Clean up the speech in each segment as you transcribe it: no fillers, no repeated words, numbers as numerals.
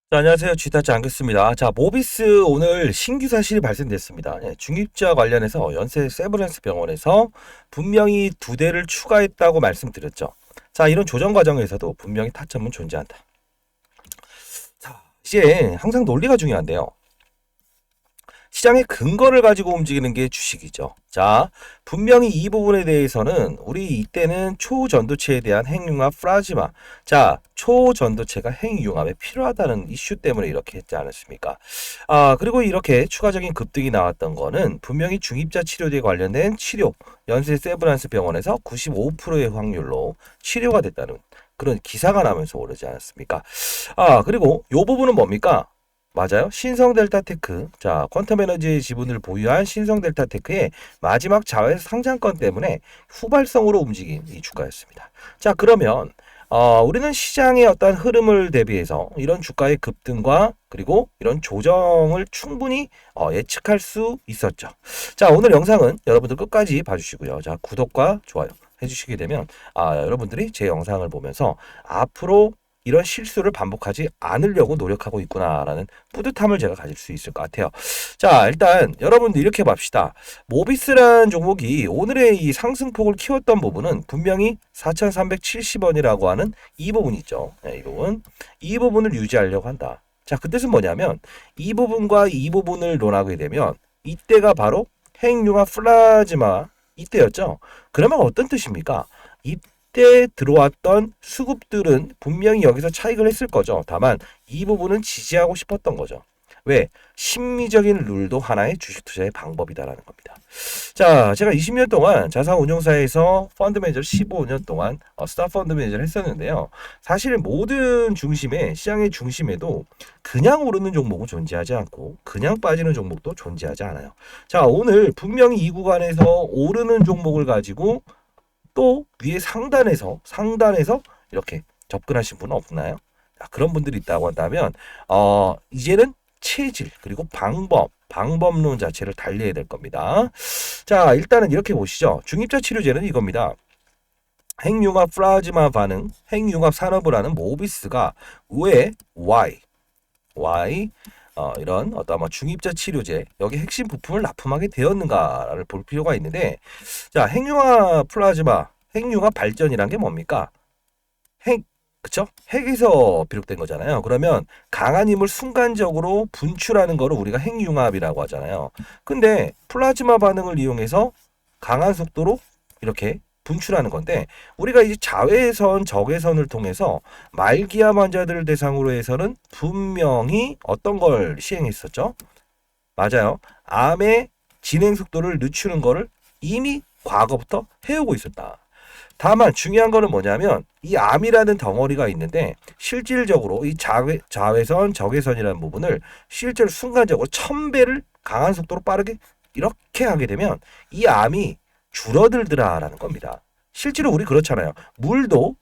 자, 안녕하세요. 쥐타짜 안겼습니다. 자, 모비스 오늘 신규 사실이 발생됐습니다. 중입자 관련해서 연세 세브란스 병원에서 분명히 2대를 추가했다고 말씀드렸죠. 자, 이런 조정 과정에서도 분명히 타점은 존재한다. 자, 이제 항상 논리가 중요한데요. 시장의 근거를 가지고 움직이는 게 주식이죠. 자, 분명히 이 부분에 대해서는 우리 이때는 초전도체에 대한 핵융합 플라즈마. 자, 초전도체가 핵융합에 필요하다는 이슈 때문에 이렇게 했지 않았습니까? 그리고 이렇게 추가적인 급등이 나왔던 거는 분명히 중입자 치료제에 관련된 치료, 연세 세브란스 병원에서 95%의 확률로 치료가 됐다는 그런 기사가 나면서 오르지 않았습니까? 그리고 이 부분은 뭡니까? 맞아요. 신성델타테크. 자, 퀀텀 에너지의 지분을 보유한 신성델타테크의 마지막 자회 상장권 때문에 후발성으로 움직인 이 주가였습니다. 자, 그러면 우리는 시장의 어떤 흐름을 대비해서 이런 주가의 급등과 그리고 이런 조정을 충분히 예측할 수 있었죠. 자, 오늘 영상은 여러분들 끝까지 봐주시고요. 자, 구독과 좋아요 해주시게 되면 여러분들이 제 영상을 보면서 앞으로 이런 실수를 반복하지 않으려고 노력하고 있구나라는 뿌듯함을 제가 가질 수 있을 것 같아요. 자, 일단 여러분들 이렇게 봅시다. 모비스라는 종목이 오늘의 이 상승폭을 키웠던 부분은 분명히 4,370원이라고 하는 이 부분이 있죠. 이 부분. 이 부분을 유지하려고 한다. 자, 그 뜻은 뭐냐면 이 부분과 이 부분을 논하게 되면 이때가 바로 핵융합 플라즈마 이때였죠. 그러면 어떤 뜻입니까? 이때 들어왔던 수급들은 분명히 여기서 차익을 했을 거죠. 다만 이 부분은 지지하고 싶었던 거죠. 왜? 심리적인 룰도 하나의 주식 투자의 방법이다라는 겁니다. 자, 제가 20년 동안 자산운용사에서 펀드 매니저를 15년 동안 스타 펀드 매니저를 했었는데요. 사실 모든 중심에 시장의 중심에도 그냥 오르는 종목은 존재하지 않고 그냥 빠지는 종목도 존재하지 않아요. 자, 오늘 분명히 이 구간에서 오르는 종목을 가지고 또 위에 상단에서 이렇게 접근하신 분은 없나요? 그런 분들이 있다고 한다면 이제는 체질 그리고 방법론 자체를 달리해야 될 겁니다. 자, 일단은 이렇게 보시죠. 중입자 치료제는 이겁니다. 핵융합 플라즈마 반응, 핵융합 산업을 하는 모비스가 왜 이런 어떤 중입자 치료제 여기 핵심 부품을 납품하게 되었는가를 볼 필요가 있는데, 자, 핵융합 플라즈마, 핵융합 발전이란 게 뭡니까? 그쵸? 핵에서 비롯된 거잖아요. 그러면 강한 힘을 순간적으로 분출하는 거를 우리가 핵융합이라고 하잖아요. 근데 플라즈마 반응을 이용해서 강한 속도로 이렇게 분출하는 건데, 우리가 이제 자외선, 적외선을 통해서 말기암 환자들을 대상으로 해서는 분명히 어떤 걸 시행했었죠? 맞아요. 암의 진행 속도를 늦추는 거를 이미 과거부터 해오고 있었다. 다만 중요한 거는 뭐냐면 이 암이라는 덩어리가 있는데 실질적으로 이 자외선, 적외선이라는 부분을 실제로 순간적으로 1000배를 강한 속도로 빠르게 이렇게 하게 되면 이 암이 줄어들더라라는 겁니다. 실제로 우리 그렇잖아요. 물도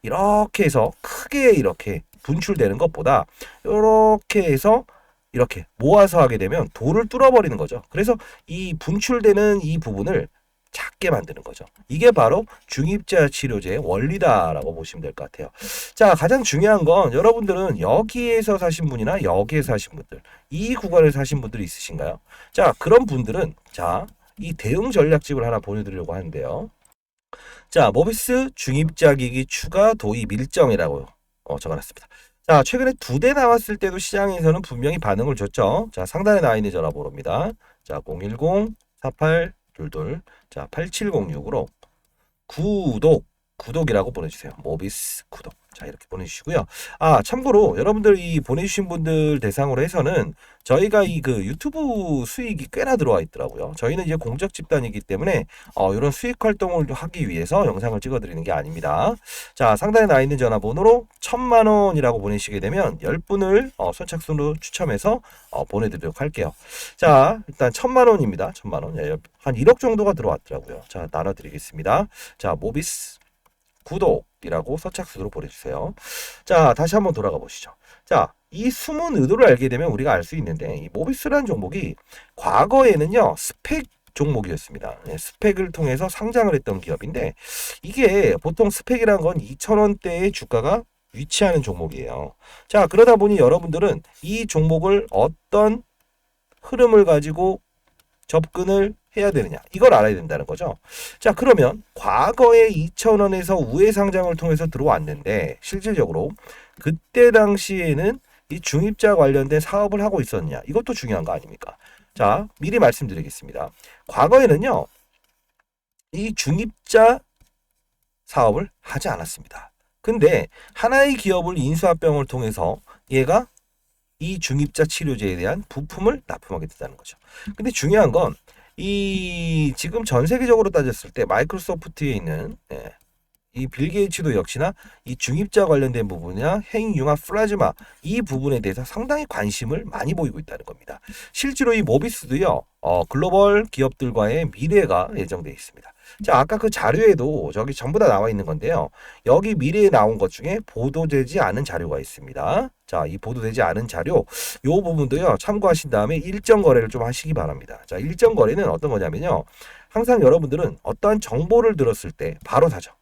이렇게 해서 크게 이렇게 분출되는 것보다 이렇게 해서 이렇게 모아서 하게 되면 돌을 뚫어버리는 거죠. 그래서 이 분출되는 이 부분을 작게 만드는 거죠. 이게 바로 중입자 치료제의 원리다라고 보시면 될 것 같아요. 자, 가장 중요한 건 여러분들은 여기에서 사신 분이나 여기에서 사신 분들, 이 구간에서 사신 분들이 있으신가요? 자, 그런 분들은 자, 이 대응 전략집을 하나 보여드리려고 하는데요. 자, 모비스 중입자 기기 추가 도입 일정이라고 적어놨습니다. 자, 최근에 2대 나왔을 때도 시장에서는 분명히 반응을 줬죠. 자, 상단에 나와 있는 전화번호입니다. 자, 010-4822 자, 8706으로 구독이라고 보내주세요. 모비스 구독. 자, 이렇게 보내주시고요. 참고로 여러분들 이 보내주신 분들 대상으로 해서는 저희가 이 그 유튜브 수익이 꽤나 들어와 있더라고요. 저희는 이제 공적 집단이기 때문에 이런 수익 활동을 하기 위해서 영상을 찍어드리는 게 아닙니다. 자, 상단에 나와 있는 전화번호로 1000만원이라고 보내시게 되면 10분을 선착순으로 추첨해서 보내드리도록 할게요. 자, 일단 1000만원입니다. 1000만원. 한 1억 정도가 들어왔더라고요. 자, 나눠드리겠습니다. 자, 모비스 구독이라고 선착순으로 보내주세요. 자, 다시 한번 돌아가 보시죠. 자, 이 숨은 의도를 알게 되면 우리가 알 수 있는데 이 모비스라는 종목이 과거에는요 스펙 종목이었습니다. 스펙을 통해서 상장을 했던 기업인데 이게 보통 스펙이란 건 2,000원대의 주가가 위치하는 종목이에요. 자, 그러다 보니 여러분들은 이 종목을 어떤 흐름을 가지고 접근을 해야 되느냐, 이걸 알아야 된다는 거죠. 자, 그러면 과거에 2,000원에서 우회 상장을 통해서 들어왔는데 실질적으로 그때 당시에는 이 중입자 관련된 사업을 하고 있었냐, 이것도 중요한 거 아닙니까? 자, 미리 말씀드리겠습니다. 과거에는요, 이 중입자 사업을 하지 않았습니다. 근데 하나의 기업을 인수합병을 통해서 얘가 이 중입자 치료제에 대한 부품을 납품하게 된다는 거죠. 근데 중요한 건 이 지금 전 세계적으로 따졌을 때 마이크로소프트에 있는 이 빌 게이츠도 역시나 이 중입자 관련된 부분이나 핵융합 플라즈마 이 부분에 대해서 상당히 관심을 많이 보이고 있다는 겁니다. 실제로 이 모비스도요, 글로벌 기업들과의 미래가 예정되어 있습니다. 자, 아까 그 자료에도 저기 전부 다 나와 있는 건데요. 여기 미래에 나온 것 중에 보도되지 않은 자료가 있습니다. 자, 이 보도되지 않은 자료, 요 부분도요, 참고하신 다음에 일정 거래를 좀 하시기 바랍니다. 자, 일정 거래는 어떤 거냐면요. 항상 여러분들은 어떠한 정보를 들었을 때 바로 사죠.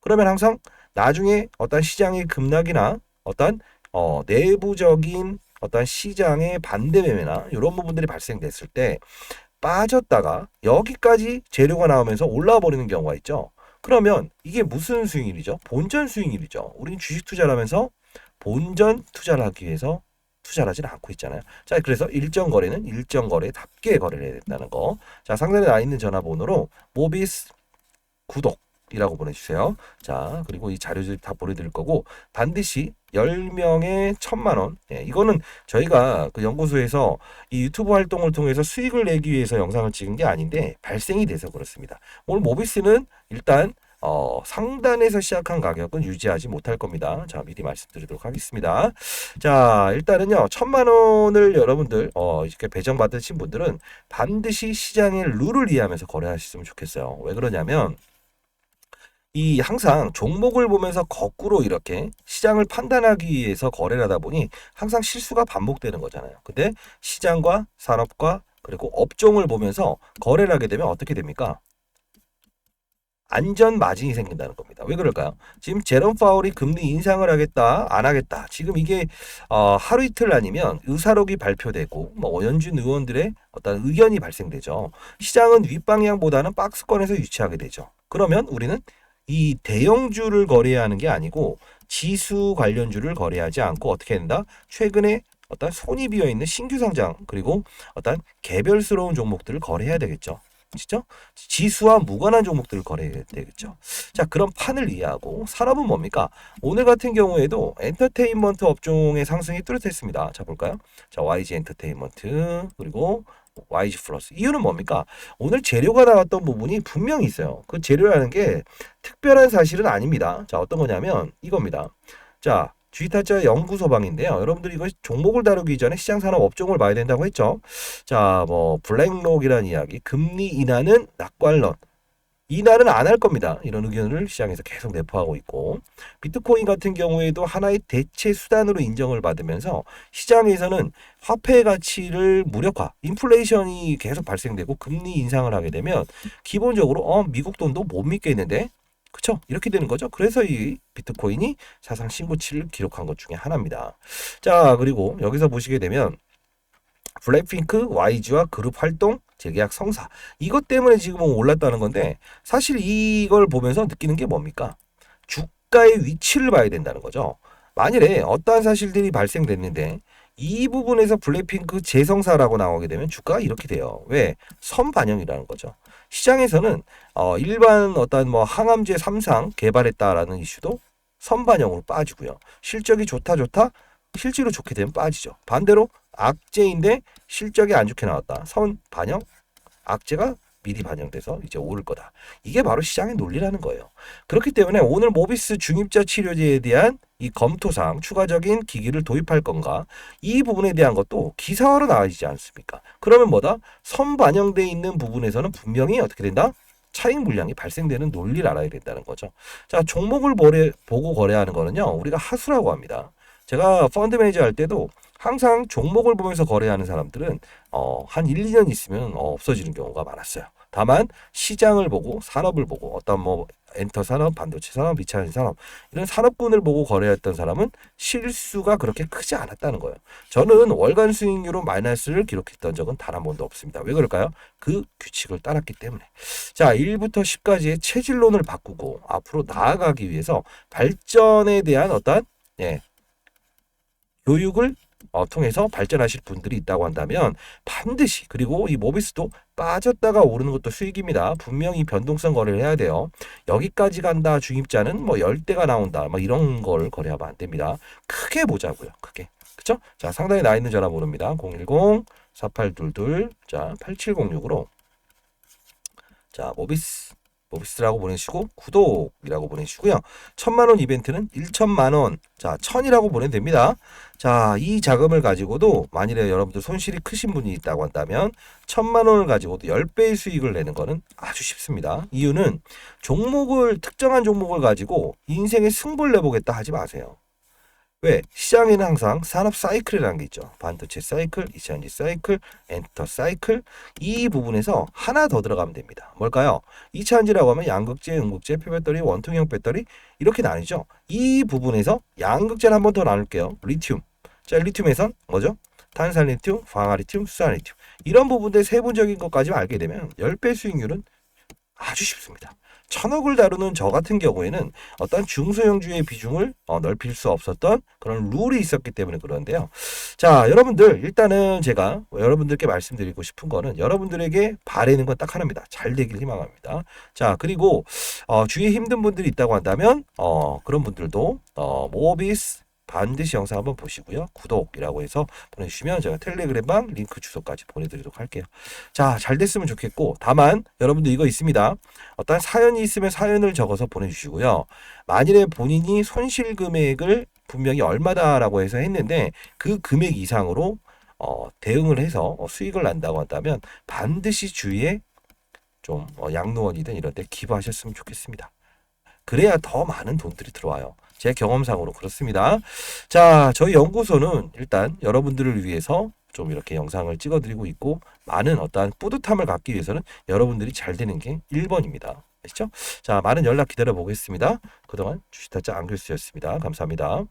그러면 항상 나중에 어떤 시장의 급락이나 어떤 내부적인 어떤 시장의 반대 매매나 이런 부분들이 발생됐을 때 빠졌다가 여기까지 재료가 나오면서 올라와 버리는 경우가 있죠. 그러면 이게 무슨 수익률이죠? 본전 수익률이죠. 우리는 주식 투자를 하면서 본전 투자를 하기 위해서 투자를 하지는 않고 있잖아요. 자, 그래서 일정 거래는 일정 거래답게 거래를 해야 된다는 거. 자, 상단에 나와 있는 전화번호로 모비스 구독이라고 보내주세요. 자, 그리고 이 자료들 다 보내드릴 거고 반드시 10명에 1,000만 원. 이거는 저희가 그 연구소에서 이 유튜브 활동을 통해서 수익을 내기 위해서 영상을 찍은 게 아닌데 발생이 돼서 그렇습니다. 오늘 모비스는 일단 상단에서 시작한 가격은 유지하지 못할 겁니다. 자, 미리 말씀드리도록 하겠습니다. 자, 일단은요, 1,000만 원을 여러분들 이렇게 배정받으신 분들은 반드시 시장의 룰을 이해하면서 거래하셨으면 좋겠어요. 왜 그러냐면 이 항상 종목을 보면서 거꾸로 이렇게 시장을 판단하기 위해서 거래를 하다 보니 항상 실수가 반복되는 거잖아요. 근데 시장과 산업과 그리고 업종을 보면서 거래를 하게 되면 어떻게 됩니까? 안전 마진이 생긴다는 겁니다. 왜 그럴까요? 지금 제롬 파월이 금리 인상을 하겠다, 안 하겠다. 지금 이게 하루 이틀 아니면 의사록이 발표되고 뭐 연준 의원들의 어떤 의견이 발생되죠. 시장은 윗방향보다는 박스권에서 유치하게 되죠. 그러면 우리는 이 대형주를 거래하는 게 아니고 지수 관련주를 거래하지 않고 어떻게 된다? 최근에 어떤 손이 비어 있는 신규 상장 그리고 어떤 개별스러운 종목들을 거래해야 되겠죠. 그렇죠? 지수와 무관한 종목들을 거래해야 되겠죠. 자, 그런 판을 이해하고 산업은 뭡니까? 오늘 같은 경우에도 엔터테인먼트 업종의 상승이 뚜렷했습니다. 자, 볼까요? 자, YG 엔터테인먼트 그리고 YG 플러스. 이유는 뭡니까? 오늘 재료가 나왔던 부분이 분명히 있어요. 그 재료라는 게 특별한 사실은 아닙니다. 자, 어떤 거냐면 이겁니다. 자, 주식타짜 연구소방인데요. 여러분들이 이거 종목을 다루기 전에 시장 산업 업종을 봐야 된다고 했죠. 자, 뭐 블랙록이라는 이야기, 금리 인하는 낙관론. 인하는 안 할 겁니다. 이런 의견을 시장에서 계속 내포하고 있고 비트코인 같은 경우에도 하나의 대체 수단으로 인정을 받으면서 시장에서는 화폐 가치를 무력화, 인플레이션이 계속 발생되고 금리 인상을 하게 되면 기본적으로 미국 돈도 못 믿겠는데 그쵸? 이렇게 되는 거죠. 그래서 이 비트코인이 사상 신고치를 기록한 것 중에 하나입니다. 자, 그리고 여기서 보시게 되면 블랙핑크, YG와 그룹 활동, 재계약 성사. 이것 때문에 지금은 올랐다는 건데 사실 이걸 보면서 느끼는 게 뭡니까? 주가의 위치를 봐야 된다는 거죠. 만일에 어떠한 사실들이 발생됐는데 이 부분에서 블랙핑크 재성사라고 나오게 되면 주가가 이렇게 돼요. 왜? 선반영이라는 거죠. 시장에서는 일반 어떤 뭐 항암제 3상 개발했다라는 이슈도 선반영으로 빠지고요. 실적이 좋다 실제로 좋게 되면 빠지죠. 반대로 악재인데 실적이 안 좋게 나왔다. 선반영, 악재가 미리 반영돼서 이제 오를 거다. 이게 바로 시장의 논리라는 거예요. 그렇기 때문에 오늘 모비스 중입자 치료제에 대한 이 검토상 추가적인 기기를 도입할 건가 이 부분에 대한 것도 기사화로 나와지지 않습니까? 그러면 뭐다? 선반영돼 있는 부분에서는 분명히 어떻게 된다? 차익 물량이 발생되는 논리를 알아야 된다는 거죠. 자, 종목을 보고 거래하는 거는요. 우리가 하수라고 합니다. 제가 펀드 매니저 할 때도 항상 종목을 보면서 거래하는 사람들은 한 1, 2년 있으면 없어지는 경우가 많았어요. 다만 시장을 보고 산업을 보고 어떤 뭐 엔터 산업, 반도체 산업, 2차 산업 이런 산업군을 보고 거래했던 사람은 실수가 그렇게 크지 않았다는 거예요. 저는 월간 수익률로 마이너스를 기록했던 적은 단 한 번도 없습니다. 왜 그럴까요? 그 규칙을 따랐기 때문에. 자, 1부터 10까지의 체질론을 바꾸고 앞으로 나아가기 위해서 발전에 대한 어떠한 교육을 통해서 발전하실 분들이 있다고 한다면 반드시, 그리고 이 모비스도 빠졌다가 오르는 것도 수익입니다. 분명히 변동성 거래를 해야 돼요. 여기까지 간다 중입자는 뭐 10대가 나온다 막 이런 걸 거래하면 안 됩니다. 크게 보자고요. 크게. 그쵸? 자, 상단에 나 있는 전화번호입니다. 010-4822 자 8706으로 자 모비스라고 보내시고 구독이라고 보내시고요. 1000만원 이벤트는 1000만원 자 1000이라고 보내면 됩니다. 자, 이 자금을 가지고도 만일에 여러분들 손실이 크신 분이 있다고 한다면 1000만원을 가지고도 10배의 수익을 내는 거는 아주 쉽습니다. 이유는 특정한 종목을 가지고 인생의 승부를 내보겠다 하지 마세요. 왜? 시장에는 항상 산업 사이클이라는 게 있죠. 반도체 사이클, 2차전지 사이클, 엔터 사이클. 이 부분에서 하나 더 들어가면 됩니다. 뭘까요? 2차전지라고 하면 양극재, 음극재, 폐배터리, 원통형 배터리 이렇게 나뉘죠. 이 부분에서 양극재를 한 번 더 나눌게요. 리튬. 자, 리튬에선 뭐죠? 탄산 리튬, 황화 리튬, 수산 리튬. 이런 부분들 세부적인 것까지 알게 되면 10배 수익률은 아주 쉽습니다. 1000억을 다루는 저 같은 경우에는 어떤 중소형주의 비중을 넓힐 수 없었던 그런 룰이 있었기 때문에 그런데요. 자, 여러분들 일단은 제가 여러분들께 말씀드리고 싶은 거는 여러분들에게 바라는 건 딱 하나입니다. 잘 되길 희망합니다. 자, 그리고 주위에 힘든 분들이 있다고 한다면 그런 분들도 모비스 반드시 영상 한번 보시고요. 구독이라고 해서 보내주시면 제가 텔레그램방 링크 주소까지 보내드리도록 할게요. 자, 잘 됐으면 좋겠고, 다만 여러분들 이거 있습니다. 어떤 사연이 있으면 사연을 적어서 보내주시고요. 만일에 본인이 손실 금액을 분명히 얼마다라고 해서 했는데 그 금액 이상으로 대응을 해서 수익을 난다고 한다면 반드시 주위에 좀 양로원이든 이런 데 기부하셨으면 좋겠습니다. 그래야 더 많은 돈들이 들어와요. 제 경험상으로 그렇습니다. 자, 저희 연구소는 일단 여러분들을 위해서 좀 이렇게 영상을 찍어드리고 있고 많은 어떠한 뿌듯함을 갖기 위해서는 여러분들이 잘 되는 게 1번입니다. 아시죠? 자, 많은 연락 기다려 보겠습니다. 그동안 주식타짜 안교수였습니다. 감사합니다.